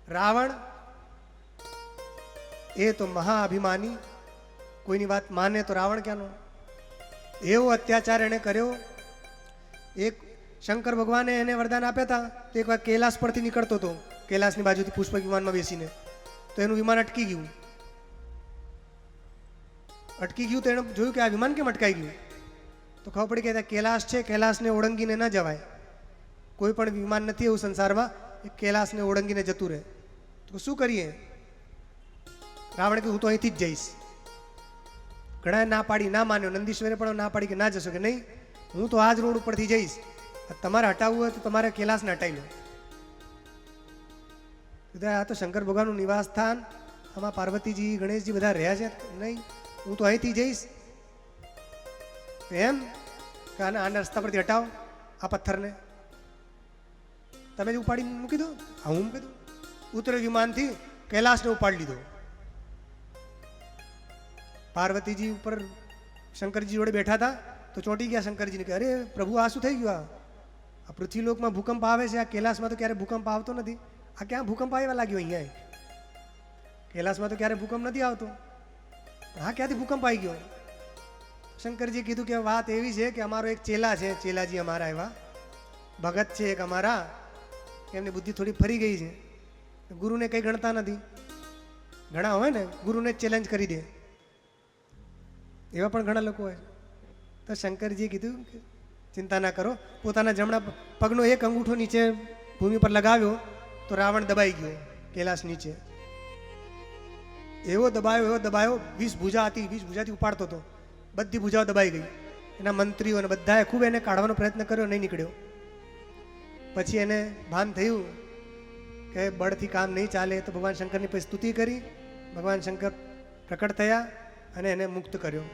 રાવણ એ તો મહાઅભિમાની, કોઈની વાત માને તો રાવણ ક્યાંનો, એવો અત્યાચાર એને કર્યો. એક શંકર ભગવાને એને વરદાન આપ્યા હતા તો એક વાર કૈલાસ પરથી નીકળતો હતો, કૈલાસની બાજુથી પુષ્પક વિમાનમાં બેસીને, તો એનું વિમાન અટકી ગયું. તો એણે જોયું કે આ વિમાન કેમ અટકાઈ ગયું, તો ખબર પડી કે કૈલાસ છે, કૈલાસને ઓળંગીને ન જવાય. કોઈ પણ વિમાન નથી એવું સંસારમાં એ કૈલાસને ઓળંગીને જતું રહે. તો શું કરીએ? રાવણે કે હું તો અહીંથી જ જઈશ. ઘણા ના પાડી, ના માન્યો. નંદીશ્વરે પણ ના પાડી કે ના જશો, કે નહીં હું તો આ જ રોડ ઉપરથી જઈશ, તમારે હટાવવું હોય તો તમારે કૈલાસને હટાવી લો. આ તો શંકર ભગવાનનું નિવાસ સ્થાન, આમાં પાર્વતીજી ગણેશજી બધા રહ્યા છે, નહીં હું તો અહીંથી જઈશ. એમ કે આના રસ્તા પરથી હટાવો આ પથ્થરને, તમે જ ઉપાડીને મૂકી દો. હા હું મૂકી દઉં. ઉતરે વિમાનથી કૈલાસને ઉપાડી લીધો. પાર્વતીજી ઉપર શંકરજી જોડે બેઠા હતા તો ચોંટી ગયા શંકરજીને કે અરે પ્રભુ આ શું થઈ ગયું? આ પૃથ્વીલોકમાં ભૂકંપ આવે છે, આ કૈલાસમાં તો ક્યારે ભૂકંપ આવતો નથી, આ ક્યાં ભૂકંપ આવવા લાગ્યો? અહીંયા કૈલાસમાં તો ક્યારે ભૂકંપ નથી આવતો, હા ક્યાંથી ભૂકંપ આવી ગયો? શંકરજી કીધું કે વાત એવી છે કે અમારો એક ચેલા છે, ચેલાજી અમારા એવા ભગત છે એક અમારા, એમની બુદ્ધિ થોડી ફરી ગઈ છે, ગુરુને કંઈ ગણતા નથી. ઘણા હોય ને ગુરુને જ ચેલેન્જ કરી દે, એવા પણ ઘણા લોકો હોય. તો શંકરજીએ કીધું કે ચિંતા ના કરો, પોતાના જમણા પગનો એક અંગૂઠો નીચે ભૂમિ પર લગાવ્યો તો રાવણ દબાઈ ગયો કૈલાસ નીચે. એવો દબાયો 20 ભુજા હતી, 20 ભુજાથી ઉપાડતો હતો, બધી ભુજાઓ દબાઈ ગઈ. એના મંત્રીઓ અને બધાએ ખૂબ એને કાઢવાનો પ્રયત્ન કર્યો, નહીં નીકળ્યો. પછી એને ભાન થયું કે બળથી કામ નહીં ચાલે, તો ભગવાન શંકરની પછી સ્તુતિ કરી. ભગવાન શંકર પ્રકટ થયા અને એને મુક્ત કર્યો,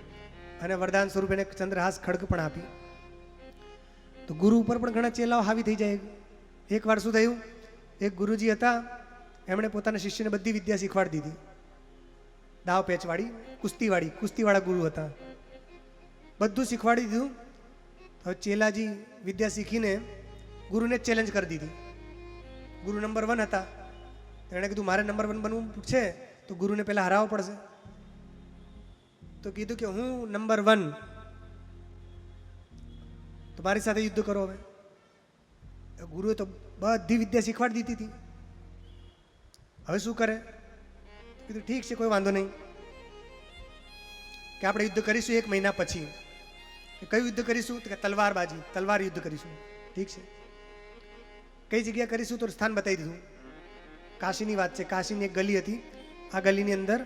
અને વરદાન સ્વરૂપ એને ચંદ્રહાસ ખડગ પણ આપી. તો ગુરુ ઉપર પણ ઘણા ચેલાઓ હાવી થઈ જાય. એક વાર શું થયું, એક ગુરુજી હતા, એમણે પોતાના શિષ્યને બધી વિદ્યા શીખવાડી દીધી, દાવ પેચવાળી, કુસ્તીવાળા ગુરુ હતા, બધું શીખવાડી દીધું. હવે ચેલાજી વિદ્યા શીખીને ગુરુને ચેલેન્જ કરી દીધી. ગુરુ નંબર 1 હતા, એણે કીધું મારે નંબર 1 બનવું છે તો ગુરુને પહેલાં હરાવવો પડશે. તો કીધું કે હું નંબર 1, તો મારી સાથે યુદ્ધ કરો. હવે ગુરુએ તો બધી વિદ્યા શીખવાડી દીધી હતી, હવે શું કરે? કીધું ઠીક છે, કોઈ વાંધો નહીં, કે આપણે યુદ્ધ કરીશું 1 મહિના પછી. કયું યુદ્ધ કરીશું? તો કે તલવારબાજી, તલવાર યુદ્ધ કરીશું. ઠીક છે, કઈ જગ્યા કરીશું? તો સ્થાન બતાવી દીધું. કાશીની વાત છે, કાશીની એક ગલી હતી, આ ગલીની અંદર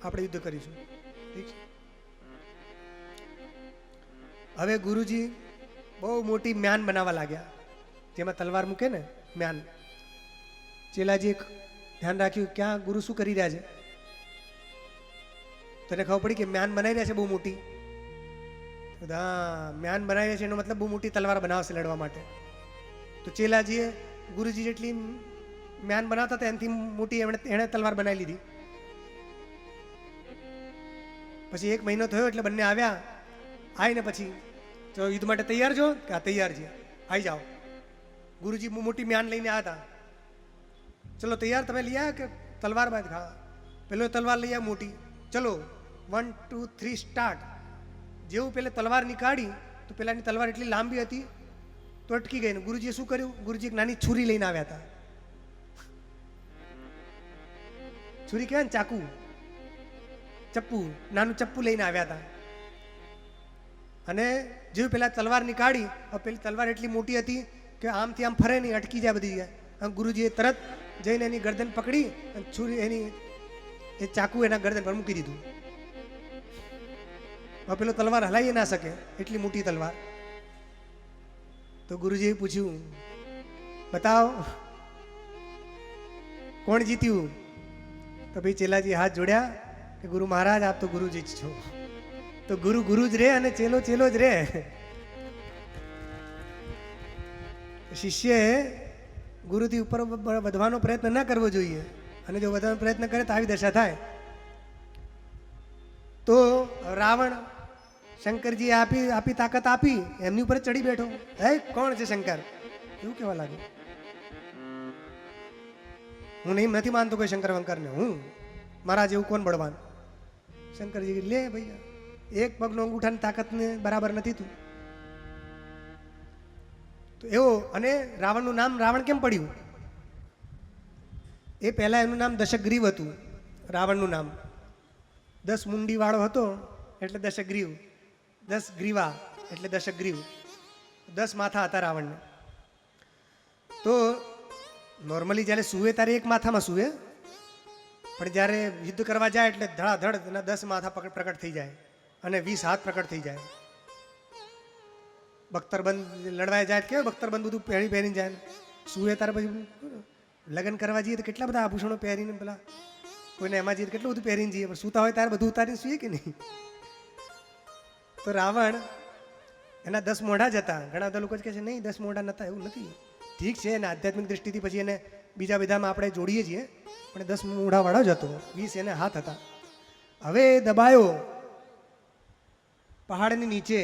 આપણે યુદ્ધ કરીશું. ઠીક છે. હવે ગુરુજી બહુ મોટી મ્યાન બનાવવા લાગ્યા, જેમાં તલવાર મૂકે ને મ્યાન. ચેલાજી ધ્યાન રાખ્યું ક્યાં ગુરુ શું કરી રહ્યા છે, તો એને ખબર પડી કે મ્યાન બનાવી રહ્યા છે બહુ મોટી. હા મ્યાન બનાવી રહ્યા છે એનો મતલબ બહુ મોટી તલવાર બનાવશે લડવા માટે. તો ચેલાજીએ ગુરુજી જેટલી મ્યાન બનાવતા હતા એનાથી મોટી એણે તલવાર બનાવી લીધી. પછી 1 મહિનો થયો એટલે બંને આવ્યા. આવીને પછી જો યુદ્ધ માટે તૈયાર છો? કે આ તૈયાર છે, આવી જાઓ. ગુરુજી મોટી મ્યાન લઈને આવ્યા હતા. ચલો તૈયાર, તમે લઈ આવ્યા કે તલવાર બાદ? હા, પેલો તલવાર લઈ આવ્યા મોટી. ચલો 1 2 3 સ્ટાર્ટ. જેવું પેલે તલવાર નીકાળી તો પેલાની તલવાર એટલી લાંબી હતી તો અટકી ગઈ. ને ગુરુજીએ શું કર્યું? ગુરુજી એક નાની છુરી લઈને આવ્યા હતા. છુરી કહેવાય ને, ચાકુ, ચપ્પુ, નાનું ચપ્પુ લઈને આવ્યા હતા. અને જેવું પેલા તલવાર નીકાળી, પેલી તલવાર એટલી મોટી હતી કે આમથી આમ ફરે નહીં, અટકી જાય બધી જગ્યાએ. ગુરુજીએ તરત જઈને એની ગરદન પકડી અને છુરી એની એ ચાકુ એના ગરદન પર મૂકી દીધું. હવે પેલો તલવાર હલાવી ના શકે, એટલી મોટી તલવાર. તો ગુરુજીએ પૂછ્યું બતાવો કોણ જીત્યું? તો ભાઈ ચેલાજી હાથ જોડ્યા કે ગુરુ મહારાજ આપ તો ગુરુજી જ છો. તો ગુરુ જ રે અને ચેલો જ રે. શિષ્યએ ગુરુથી ઉપર વધવાનો પ્રયત્ન ના કરવો જોઈએ, અને જો વધવાનો પ્રયત્ન કરે તો આવી દશા થાય. તો રાવણ શંકરજીએ આપી તાકાત આપી, એમની ઉપર ચડી બેઠો. હે કોણ છે શંકર? એવું કહેવા લાગ્યું. હું નહીં નથી માનતો કોઈ શંકર વંકરને, હું મારા જેવું કોણ બળવાન. શંકરજી લે ભૈયા, એક પગનો અંગૂઠાની તાકાતને બરાબર નથી તું. તો એવો. અને રાવણનું નામ રાવણ કેમ પડ્યું? એ પહેલા એનું નામ દશગ્રીવ હતું. રાવણનું નામ 10 મુંડી વાળો હતો એટલે દશગ્રીવ, 10 ગ્રીવા એટલે દશગ્રીવ, 10 માથા હતા રાવણને. તો નોર્મલી જ્યારે સૂવે ત્યારે એક માથામાં સૂવે, પણ જ્યારે યુદ્ધ કરવા જાય એટલે ધડાધડ એના 10 માથા પ્રકટ થઈ જાય અને 20 હાથ પ્રકટ થઈ જાય. બખ્તરબંધ લડવાઈ જાય કે બખ્તરબંધ બધું પહેરીને જાય. સૂવે ત્યારે પછી લગ્ન કરવા જઈએ તો કેટલા બધા આભૂષણો પહેરીને, પેલા કોઈને એમાં જઈએ કેટલું બધું પહેરીને જઈએ, પણ સૂતા હોય ત્યારે બધું ઉતારીને સૂઈએ કે નહીં. તો રાવણ એના 10 મોઢા જ હતા. ઘણા બધા લોકો જ કહે છે નહીં 10 મોઢા નહોતા, એવું નથી. ઠીક છે, અને આધ્યાત્મિક દૃષ્ટિથી પછી એને બીજા બધામાં આપણે જોડીએ છીએ, પણ 10 મોઢાવાળો જ હતો, 20 એને હાથ હતા. હવે દબાયો પહાડની નીચે,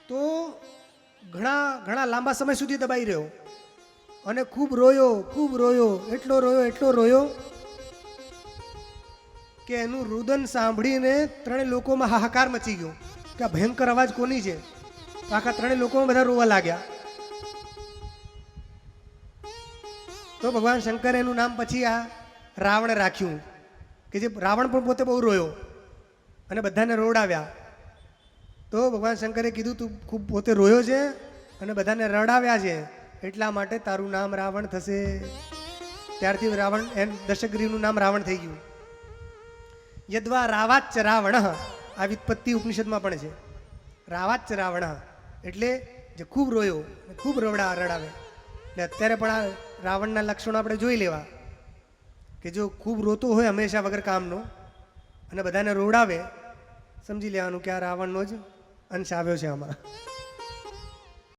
તો ઘણા લાંબા સમય સુધી દબાઈ રહ્યો અને ખૂબ રોયો, એટલો રોયો કે એનું રુદન સાંભળીને 3 લોકોમાં હાહાકાર મચી ગયો કે આ ભયંકર અવાજ કોની છે. આખા 3 લોકોમાં બધા રોવા લાગ્યા. તો ભગવાન શંકરે એનું નામ પછી આ રાવણ રાખ્યું, કે જે રાવણ પણ પોતે બહુ રોયો અને બધાને રોડાવ્યા. તો ભગવાન શંકરે કીધું તું ખૂબ પોતે રોયો છે અને બધાને રડાવ્યા છે, એટલા માટે તારું નામ રાવણ થશે. ત્યારથી રાવણ એમ દશગ્રીવનું નામ રાવણ થઈ ગયું. યદ્વા રાવાચ રાવણ, આ વ્યુત્પત્તિ ઉપનિષદમાં પણ છે. રાવાચ રાવણ એટલે જે ખૂબ રોયો, ખૂબ રડાવે. એટલે અત્યારે પણ આ રાવણના લક્ષણો આપણે જોઈ લેવા, કે જો ખૂબ રોતો હોય હંમેશા વગર કામનો અને બધાને રોડાવે, સમજી લેવાનું કે આ રાવણનો જ અંશ આવ્યો છે આમાં.